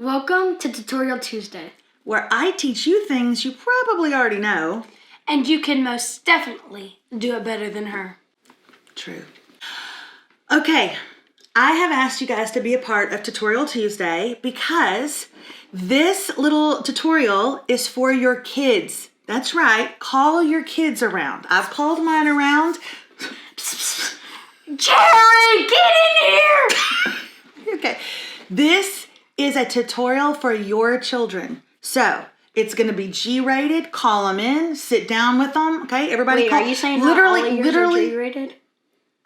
Welcome to Tutorial Tuesday, where I teach you things you probably already know. and you can most definitely do it better than her. True. Okay, I have asked you guys to be a part of Tutorial Tuesday because this little tutorial is for your kids. That's right, call your kids around. I've called mine around. Jerry, get in here! Okay, this is a tutorial for your children. So, it's going to be G-rated. Call them in. Sit down with them. Okay, everybody. Wait, call. are you saying literally, not all of yours are G-rated?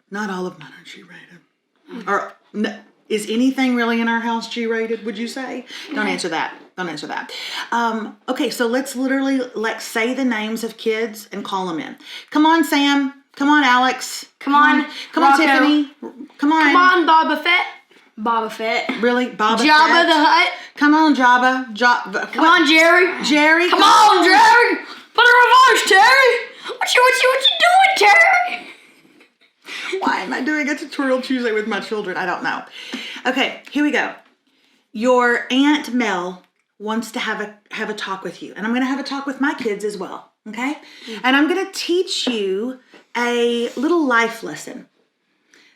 Not all of mine are G-rated. Or no, is anything really in our house G-rated? Would you say? Don't answer that. Don't answer that. Okay, so let's literally say the names of kids and call them in. Come on, Sam. Come on, Alex. Come on, Come on, Rocco. Tiffany. Come on. Come on, Boba Fett. Boba Fett. Really, Boba Jabba Fett? the Hutt. Come on, Jabba. Come on, Jerry. Jerry. Come on, Jerry. Put a reverse, Terry. What you doing, Terry? Why am I doing a tutorial Tuesday with my children? I don't know. Okay, here we go. Your Aunt Mel wants to have a talk with you, and I'm going to have a talk with my kids as well. Okay, and I'm going to teach you a little life lesson.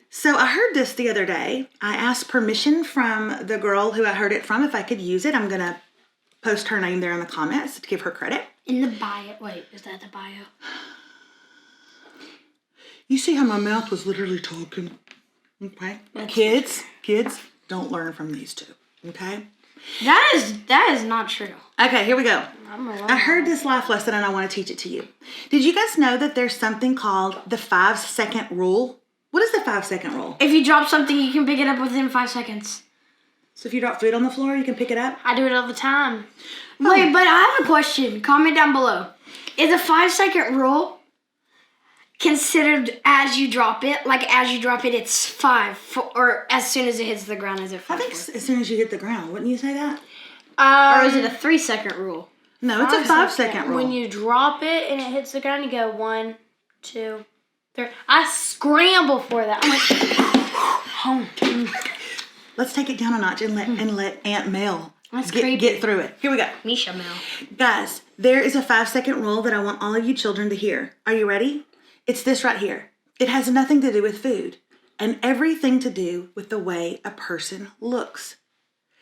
So I heard this the other day. I asked permission from the girl who I heard it from if I could use it. I'm going to post her name there in the comments to give her credit. In the bio. Wait, is that the bio? You see how my mouth was literally talking? Okay. Kids, don't learn from these two. Okay? That is not true. Okay, here we go. I'm I heard this life lesson and I want to teach it to you. Did you guys know that there's something called the 5-second rule? What is the 5-second rule? If you drop something, you can pick it up within 5 seconds. So if you drop food on the floor, you can pick it up? I do it all the time. Wait, but I have a question. Comment down below. Is a 5-second rule considered as you drop it? Like as you drop it, it's 5, or as soon as it hits the ground, is it 5? I think as soon as you hit the ground, wouldn't you say that? Or is it a 3-second rule? No, it's a 5-second rule. When you drop it and it hits the ground, you go 1, 2, 3. I scramble for that. I'm like, Let's take it down a notch and let Aunt Mel creepy. get through it. Here we go. Misha Mel. Guys, there is a 5-second rule that I want all of you children to hear. Are you ready? It's this right here. It has nothing to do with food and everything to do with the way a person looks.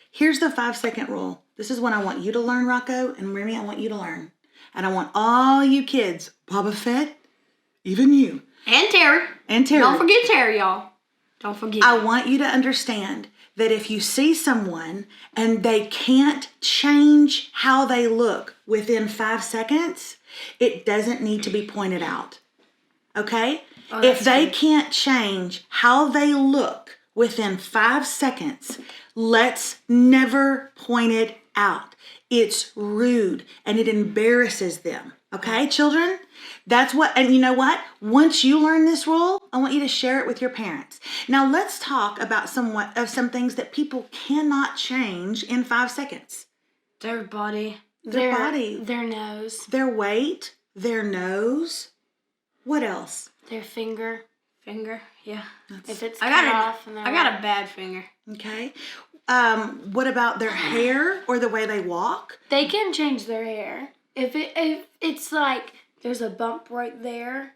Here's the 5-second rule. This is what I want you to learn, Rocco, and Remy, I want you to learn. And I want all you kids, Boba Fett, even you. And Terry. Don't forget Terry, y'all. Don't forget. I want you to understand that if you see someone and they can't change how they look within 5 seconds, it doesn't need to be pointed out. Okay? If they can't change how they look within 5 seconds, let's never point it out. It's rude and it embarrasses them. Okay, children? That's what, and you know what? Once you learn this rule, I want you to share it with your parents. Now let's talk about some things that people cannot change in 5 seconds. Their body. Their body. Their nose. Their weight. Their nose. What else? Their finger. Yeah. If it's I got a bad finger. Okay. What about their hair or the way they walk? They can change their hair. If it's like there's a bump right there,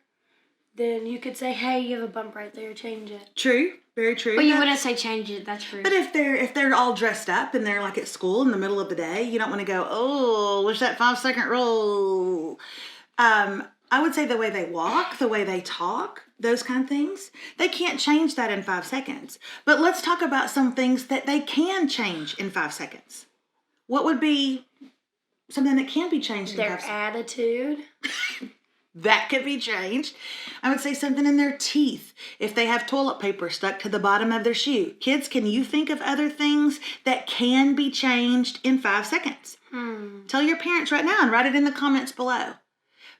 then you could say, "Hey, you have a bump right there. Change it." True. Very true. But you wouldn't say change it. That's true. But if they're all dressed up and they're like at school in the middle of the day, you don't want to go, "Oh, what's that 5-second rule?" I would say the way they walk, the way they talk, those kind of things. They can't change that in 5 seconds. But let's talk about some things that they can change in 5 seconds. What would be something that can be changed in 5 seconds? Their attitude. That could be changed. I would say something in their teeth. If they have toilet paper stuck to the bottom of their shoe. Kids, can you think of other things that can be changed in 5 seconds? Tell your parents right now and write it in the comments below.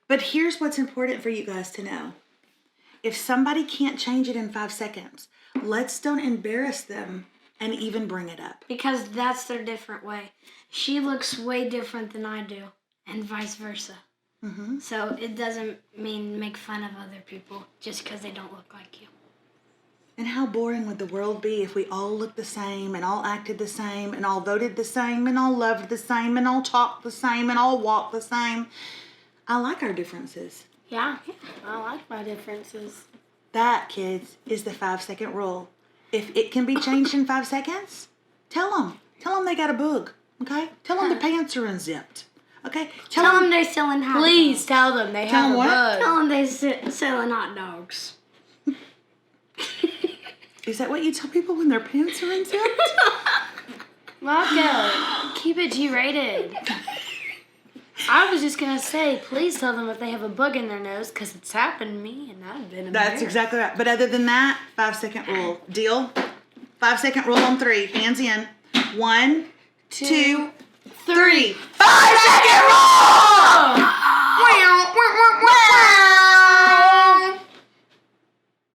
But here's what's important for you guys to know. If somebody can't change it in 5 seconds, let's don't embarrass them and even bring it up. Because that's their different way. She looks way different than I do, and vice versa. Mm-hmm. So it doesn't mean make fun of other people just because they don't look like you. And how boring would the world be if we all looked the same and all acted the same and all voted the same and all loved the same and all talked the same and all walked the same? I like our differences. Yeah, I like my differences. That, kids, is the 5-second rule. If it can be changed in 5 seconds, tell them. Tell them they got a boog, okay? Tell them their pants are unzipped, okay? Tell them they're selling hot Please dogs. tell them they Tell have them a what? bug. Tell them they're selling hot dogs. Is that what you tell people when their pants are unzipped? Radke, keep it G-rated. I was just going to say, please tell them if they have a bug in their nose, because it's happened to me, and I've been That's embarrassed. exactly right. But other than that, 5-second rule. Deal? 5-second rule on 3. Hands in. 1, 2, 3. 5-second rule! Wow.